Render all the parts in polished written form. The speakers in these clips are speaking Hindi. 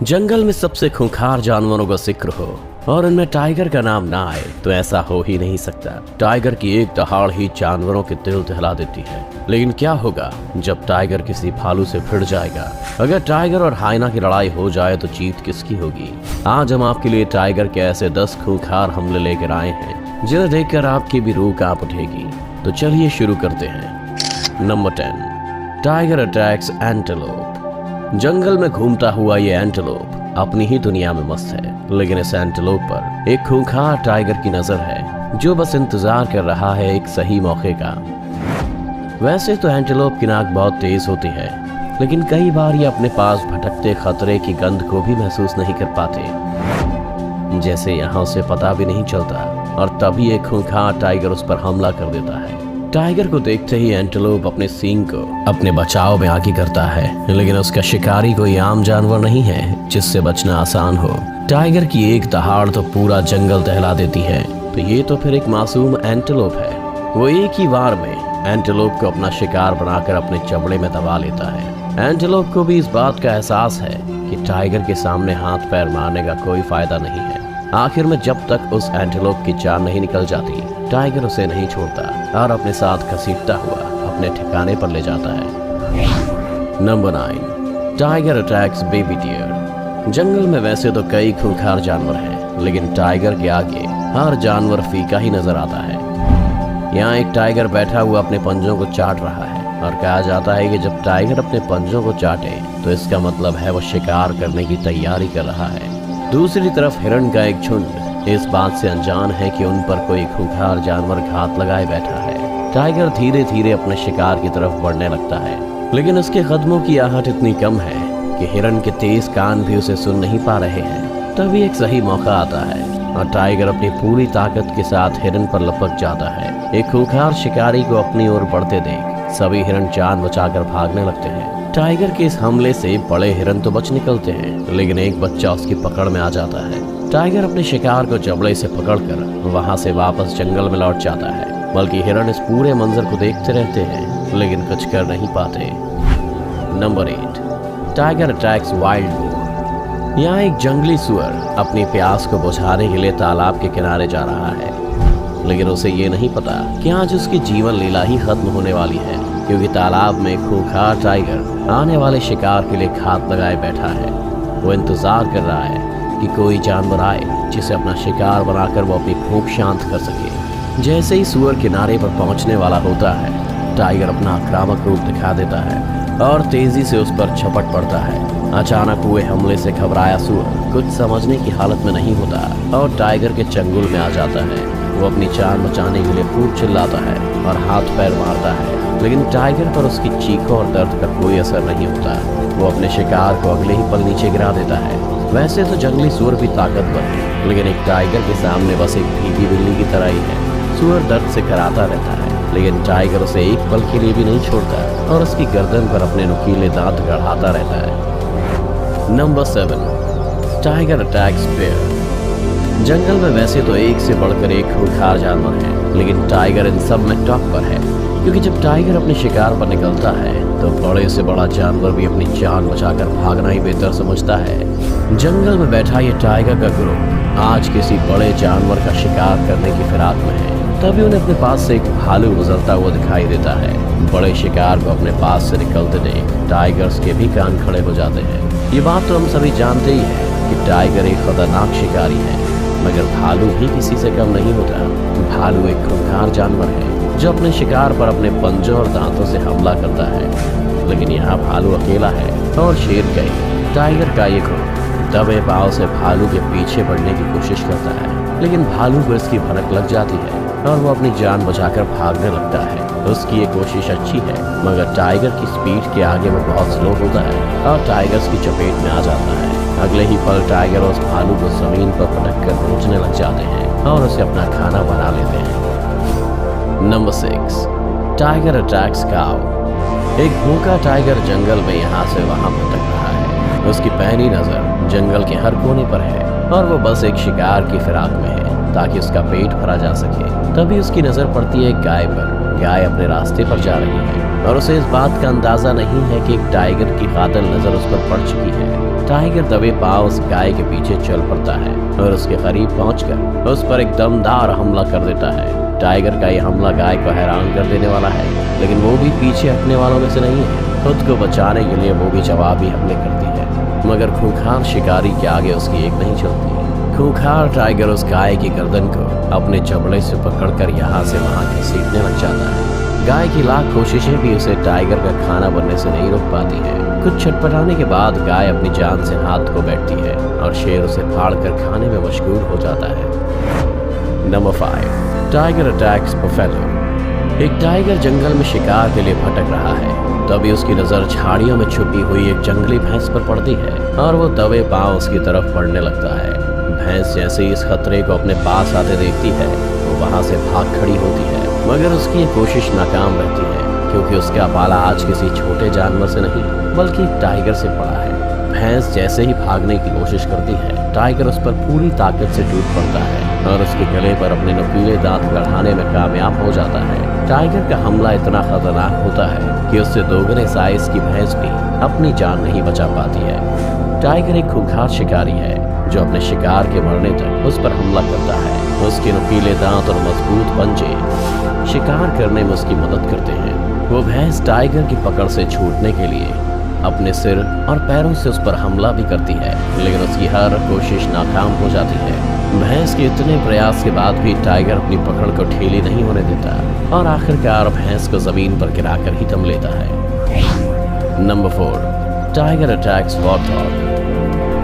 जंगल में सबसे खूंखार जानवरों का जिक्र हो और उनमें टाइगर का नाम ना आए तो ऐसा हो ही नहीं सकता। टाइगर की एक दहाड़ ही जानवरों के दिल दहला देती है। लेकिन क्या होगा जब टाइगर किसी भालू से भिड़ जाएगा? अगर टाइगर और हाइना की लड़ाई हो जाए तो जीत किसकी होगी? आज हम आपके लिए टाइगर के ऐसे 10 खूंखार हमले लेकर आए हैं जिन्हें देखकर आपकी भी रूह कांप उठेगी। तो चलिए शुरू करते हैं। Number 10, tiger attacks antelope. जंगल में घूमता हुआ ये एंटेलोप अपनी ही दुनिया में मस्त है, लेकिन इस एंटेलोप पर एक खूंखार टाइगर की नजर है जो बस इंतजार कर रहा है एक सही मौके का। वैसे तो एंटेलोप की नाक बहुत तेज होती है, लेकिन कई बार ये अपने पास भटकते खतरे की गंध को भी महसूस नहीं कर पाते, जैसे यहाँ से पता भी नहीं चलता, और तभी एक खूंखार टाइगर उस पर हमला कर देता है। टाइगर को देखते ही एंटेलोप अपने सींग को अपने बचाव में आगे करता है, लेकिन उसका शिकारी कोई आम जानवर नहीं है जिससे बचना आसान हो। टाइगर की एक दहाड़ तो पूरा जंगल दहला देती है, तो ये तो फिर एक मासूम एंटेलोप है। वो एक ही बार में एंटेलोप को अपना शिकार बनाकर अपने चमड़े में दबा लेता है। एंटेलोप को भी इस बात का एहसास है कि टाइगर के सामने हाथ पैर मारने का कोई फायदा नहीं है। आखिर में जब तक उस एंटेलोप की जान नहीं निकल जाती, टाइगर उसे नहीं छोड़ता और अपने साथ घसीटता हुआ अपने ठिकाने पर ले जाता है। Number 9, tiger attacks baby deer. जंगल में वैसे तो कई खूंखार जानवर हैं, लेकिन टाइगर के आगे हर जानवर फीका ही नजर आता है। यहाँ एक टाइगर बैठा हुआ अपने पंजों को चाट रहा है, और कहा जाता है कि जब टाइगर अपने पंजों को चाटे तो इसका मतलब है वो शिकार करने की तैयारी कर रहा है। दूसरी तरफ हिरण का एक झुंड इस बात से अनजान है कि उन पर कोई खूंखार जानवर घात लगाए बैठा है। टाइगर धीरे धीरे अपने शिकार की तरफ बढ़ने लगता है, लेकिन उसके कदमों की आहट इतनी कम है कि हिरण के तेज कान भी उसे सुन नहीं पा रहे हैं। तभी एक सही मौका आता है और टाइगर अपनी पूरी ताकत के साथ हिरण पर लपक जाता है। एक खूंखार शिकारी को अपनी ओर बढ़ते देख सभी हिरण जान बचाकर भागने लगते हैं। टाइगर के इस हमले से बड़े हिरण तो बच निकलते हैं, लेकिन एक बच्चा उसकी पकड़ में आ जाता है। टाइगर अपने शिकार को जबड़े से पकड़कर वहां से वापस जंगल में लौट जाता है, बल्कि हिरण इस पूरे मंजर को देखते रहते हैं, लेकिन कुछ कर नहीं पाते। Number 8, tiger attacks wild boar. यहाँ एक जंगली सुअर अपनी प्यास को बुझाने के लिए तालाब के किनारे जा रहा है, लेकिन उसे ये नहीं पता कि आज उसकी जीवन लीला ही खत्म होने वाली है, क्योंकि तालाब में खूंखार टाइगर आने वाले शिकार के लिए घात लगाए बैठा है। वो इंतजार कर रहा है कि कोई जानवर आए जिसे अपना शिकार बनाकर वो अपनी भूख शांत कर सके। जैसे ही सुअर किनारे पर पहुंचने वाला होता है, टाइगर अपना आक्रामक रूप दिखा देता है और तेजी से उस पर झपट पड़ता है। अचानक हुए हमले से घबराया सुअर कुछ समझने की हालत में नहीं होता और टाइगर के चंगुल में आ जाता है। वो अपनी जान बचाने के लिए खूब चिल्लाता है और हाथ पैर मारता है, लेकिन टाइगर पर उसकी चीखों और दर्द का कोई असर नहीं होता। वो अपने शिकार को अगले ही पल नीचे गिरा देता है। वैसे तो जंगली सुअर भी ताकतवर है, लेकिन एक टाइगर के सामने बस एक भीगी बिल्ली की तरह ही है। सुअर दर्द से कराता रहता है, लेकिन टाइगर उसे एक पल के लिए भी नहीं छोड़ता और उसकी गर्दन पर अपने नुकीले दांत गड़ाता रहता है। Number 7, tiger attacks bear. जंगल में वैसे तो एक से बढ़कर एक खूंखार जानवर है, लेकिन टाइगर इन सब में टॉप पर है, क्योंकि जब टाइगर अपने शिकार पर निकलता है तो बड़े से बड़ा जानवर भी अपनी जान बचाकर भागना ही बेहतर समझता है। जंगल में बैठा ये टाइगर का ग्रुप आज किसी बड़े जानवर का शिकार करने की फिराक में है। तभी उन्हें अपने पास से एक भालू गुजरता हुआ दिखाई देता है। बड़े शिकार को अपने पास से निकलते देख टाइगर्स के भी कान खड़े हो जाते हैं। ये बात तो हम सभी जानते ही हैं कि टाइगर एक खतरनाक शिकारी है, मगर भालू भी किसी से कम नहीं होता। भालू एक खूंखार जानवर है जो अपने शिकार पर अपने पंजों और दांतों से हमला करता है, लेकिन यहाँ भालू अकेला है और शेर कई। टाइगर का ये ग्रुप दबे पांव से भालू के पीछे बढ़ने की कोशिश करता है, लेकिन भालू को इसकी भनक लग जाती है और वो अपनी जान बचाकर भागने लगता है। उसकी ये कोशिश अच्छी है, मगर टाइगर की स्पीड के आगे वो बहुत स्लो होता है और टाइगर्स की चपेट में आ जाता है। अगले ही पल टाइगर उस भालू को जमीन पर पटक कर नोचने लग जाते हैं और उसे अपना खाना बना लेते हैं। नंबर 6, टाइगर अटैक्स काऊ। एक भूखा टाइगर जंगल में यहाँ से वहाँ भटक रहा है। उसकी पैनी नजर जंगल के हर कोने पर है और वो बस एक शिकार की फिराक में है ताकि उसका पेट भरा जा सके। तभी उसकी नजर पड़ती है एक गाय पर। गाय अपने रास्ते पर जा रही है और उसे इस बात का अंदाजा नहीं है कि एक टाइगर की कातिल नजर उस पर पड़ चुकी है। टाइगर दबे पांव उस गाय के पीछे चल पड़ता है और उसके करीब पहुंचकर उस पर एक दमदार हमला कर देता है। टाइगर का यह हमला गाय को हैरान कर देने वाला है, लेकिन वो भी पीछे हटने वालों में से नहीं है। खुद को बचाने के लिए वो भी जवाबी हमले करती है, मगर खूंखार शिकारी के आगे उसकी एक नहीं चलती। खूंखार टाइगर उस गाय की गर्दन को अपने चमड़े से पकड़कर यहाँ से वहाँ घसीटने लग जाता है। गाय की लाख कोशिशें भी उसे टाइगर का खाना बनने से नहीं रोक पाती है। कुछ छटपटाने के बाद गाय अपनी जान से हाथ धो बैठती है और शेर उसे फाड़ कर खाने में मशगूल हो जाता है। Number 5, tiger attacks buffalo. एक टाइगर जंगल में शिकार के लिए भटक रहा है। तभी उसकी नजर झाड़ियों में छुपी हुई एक जंगली भैंस पर पड़ती है और वो दबे पांव उसकी तरफ बढ़ने लगता है। भैंस जैसे ही इस खतरे को अपने पास आते देखती है, वो वहां से भाग खड़ी होती है, मगर उसकी ये कोशिश नाकाम रहती है, क्योंकि उसका पाला आज किसी छोटे जानवर से नहीं बल्कि एक टाइगर से पड़ा है। भैंस जैसे ही भागने की कोशिश करती है, टाइगर उस पर पूरी ताकत से टूट पड़ता है और उसके गले पर अपने नुकीले दांत गड़ाने में कामयाब हो जाता है। टाइगर का हमला इतना खतरनाक होता है कि उससे दोगुने साइज की भैंस भी अपनी जान नहीं बचा पाती है। टाइगर एक खूंखार शिकारी है जो अपने शिकार के मरने तक उस पर हमला करता है। उसके नुकीले दांत और मजबूत पंजे शिकार करने में उसकी मदद करते हैं। वो भैंस टाइगर की पकड़ से छूटने के लिए अपने सिर और पैरों से उस पर हमला भी करती है, लेकिन उसकी हर कोशिश नाकाम हो जाती है। भैंस के इतने प्रयास के बाद भी टाइगर अपनी पकड़ को ढीली नहीं होने देता और आखिरकार भैंस को जमीन पर गिराकर ही दम लेता है। Number 4, tiger attacks warthog.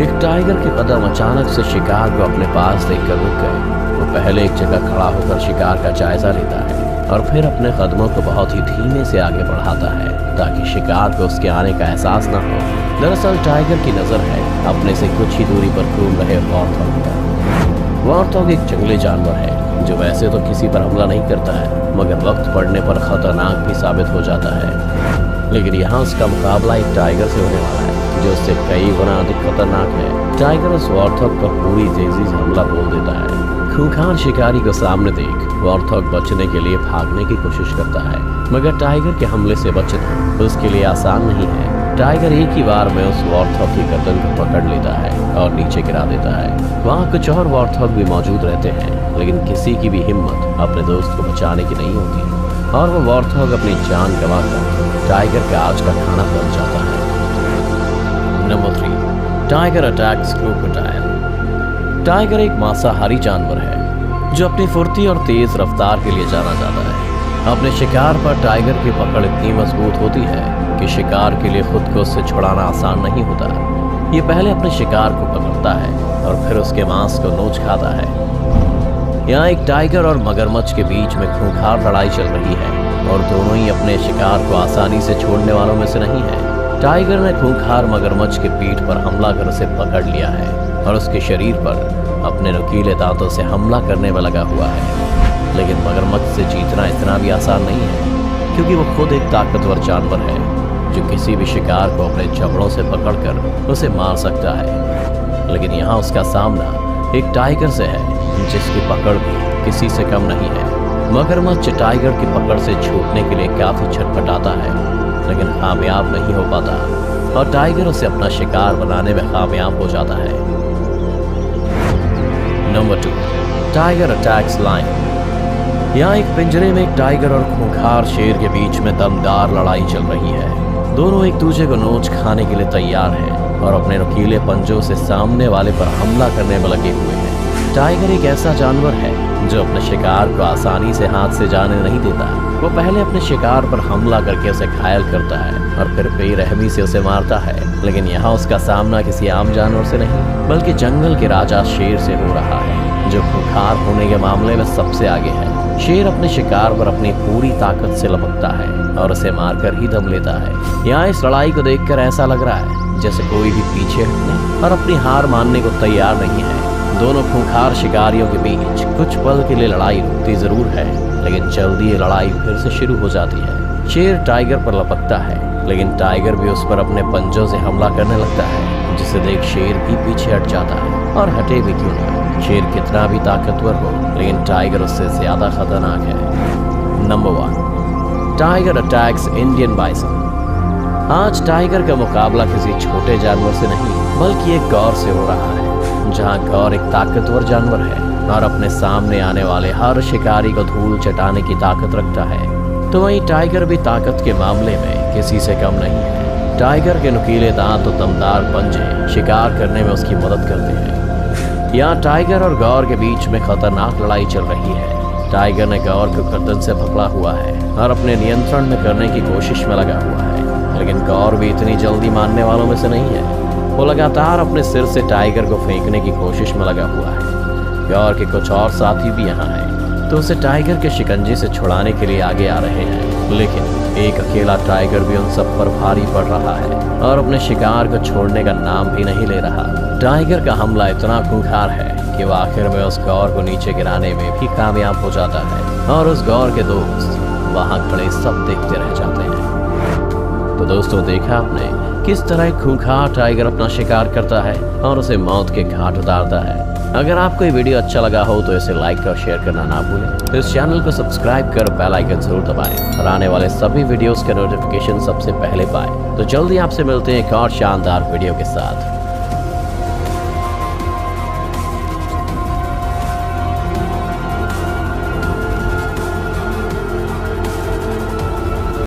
एक टाइगर के कदम अचानक से शिकार को अपने पास देखकर रुक गए। वो पहले एक जगह खड़ा होकर शिकार का जायजा लेता है और फिर अपने कदमों को बहुत ही धीमे से आगे बढ़ाता है ताकि शिकार को उसके आने का एहसास न हो। दरअसल टाइगर की नजर है अपने से कुछ ही दूरी पर घूम रहे वॉरथॉग पर। वॉरथॉग एक जंगली जानवर है जो वैसे तो किसी पर हमला नहीं करता है, मगर वक्त पड़ने पर खतरनाक भी साबित हो जाता है। लेकिन यहाँ उसका मुकाबला एक टाइगर से होने वाला है जो उससे कई गुना अधिक खतरनाक है। टाइगर उस वॉरथॉग पर पूरी तेजी से हमला बोल देता है। खूंखार शिकारी को सामने देख वॉरथॉग बचने के लिए भागने की कोशिश करता है, मगर टाइगर के हमले से बचना उसके लिए आसान नहीं है। टाइगर एक ही बार में उस वॉरथॉग की गर्दन को पकड़ लेता है और नीचे गिरा देता है। वहाँ कुछ और वॉरथॉग भी मौजूद रहते हैं, लेकिन किसी की भी हिम्मत अपने दोस्त को बचाने की नहीं होती और वो वॉरथॉग अपनी जान गंवाकर टाइगर का आज का खाना बन जाता है। Number 3, tiger attacks crocodile. Tiger एक मांसाहारी जानवर है जो अपनी फुर्ती और तेज रफ्तार के लिए जाना जाता है। अपने शिकार पर टाइगर की पकड़ इतनी मजबूत होती है कि शिकार के लिए खुद को उससे छुड़ाना आसान नहीं होता। ये पहले अपने शिकार को पकड़ता है और फिर उसके मांस को नोच खाता है। यहाँ एक टाइगर और मगरमच्छ के बीच में खूंखार लड़ाई चल रही है और दोनों ही अपने शिकार को आसानी से छोड़ने वालों में से नहीं है। टाइगर ने खूंखार मगरमच्छ के पीठ पर हमला कर उसे पकड़ लिया है और उसके शरीर पर अपने नुकीले दांतों से हमला करने में लगा हुआ है। लेकिन मगरमच्छ से जीतना इतना भी आसान नहीं है, क्योंकि वो खुद एक ताकतवर जानवर है जो किसी भी शिकार को अपने जबड़ों से पकड़कर उसे मार सकता है। लेकिन यहाँ उसका सामना एक टाइगर से है जिसकी पकड़ भी किसी से कम नहीं है। मगरमच्छ टाइगर की पकड़ से छूटने के लिए काफी छटपटाता है, लेकिन कामयाब नहीं हो पाता और टाइगर उसे अपना शिकार बनाने में कामयाब हो जाता है। Number 2, tiger attacks lion. यहाँ एक पिंजरे में एक टाइगर और खूंखार शेर के बीच में दमदार लड़ाई चल रही है। दोनों एक दूसरे को नोच खाने के लिए तैयार हैं और अपने नुकीले पंजों से सामने वाले पर हमला करने में लगे हुए हैं। टाइगर एक ऐसा जानवर है जो अपने शिकार को आसानी से हाथ से जाने नहीं देता। वो पहले अपने शिकार पर हमला करके उसे घायल करता है और फिर बेरहमी से उसे मारता है। लेकिन यहाँ उसका सामना किसी आम जानवर से नहीं बल्कि जंगल के राजा शेर से हो रहा है, जो खूंखार होने के मामले में सबसे आगे है। शेर अपने शिकार पर अपनी पूरी ताकत से लपकता है और उसे मारकर ही दम लेता है। यहाँ इस लड़ाई को देखकर ऐसा लग रहा है जैसे कोई भी पीछे हटने और अपनी हार मानने को तैयार नहीं है। दोनों खूंखार शिकारियों के बीच कुछ पल के लिए लड़ाई रुकती जरूर है, लेकिन जल्दी ये लड़ाई फिर से शुरू हो जाती है। शेर टाइगर पर लपकता है, लेकिन टाइगर भी उस पर अपने पंजों से हमला करने लगता है, जिसे देख शेर भी पीछे हट जाता है। और हटे भी क्यों ना, शेर कितना भी ताकतवर हो, लेकिन टाइगर उससे ज्यादा खतरनाक है। Number 1, tiger attacks Indian bison. आज टाइगर का मुकाबला किसी छोटे जानवर से नहीं बल्कि एक गौर से हो रहा है, जहां गौर एक ताकतवर जानवर है और अपने सामने आने वाले हर शिकारी को धूल चटाने की ताकत रखता है। तो वहीं टाइगर भी ताकत के मामले में किसी से कम नहीं है। टाइगर के नुकीले दांत और दमदार पंजे शिकार करने में उसकी मदद करते हैं। यहाँ टाइगर और गौर के बीच में खतरनाक लड़ाई चल रही है। टाइगर ने गौर को गर्दन से पकड़ा हुआ है और अपने नियंत्रण में करने की कोशिश में लगा हुआ है, लेकिन गौर भी इतनी जल्दी मानने वालों में से नहीं है। वो लगातार अपने सिर से टाइगर को फेंकने की कोशिश में लगा हुआ है। गौर के कुछ और साथी भी यहाँ हैं, तो उसे टाइगर के शिकंजे से छुड़ाने के लिए आगे आ रहे हैं, लेकिन एक अकेला टाइगर भी उन सब पर भारी पड़ रहा है और अपने शिकार को छोड़ने का नाम भी नहीं ले रहा। टाइगर का हमला इतना खूंखार है कि वो आखिर में उस गौर को नीचे गिराने में भी कामयाब हो जाता है और उस गौर के दोस्त वहां खड़े सब देखते रह जाते हैं। तो दोस्तों, देखा आपने किस तरह एक खूंखार टाइगर अपना शिकार करता है और उसे मौत के घाट उतारता है। अगर आपको ये वीडियो अच्छा लगा हो तो इसे लाइक और शेयर करना ना भूलें। इस चैनल को सब्सक्राइब कर बेल आइकन जरूर दबाएं और आने वाले सभी वीडियोस के नोटिफिकेशन सबसे पहले पाएं। तो जल्दी आपसे मिलते हैं एक और शानदार वीडियो के साथ।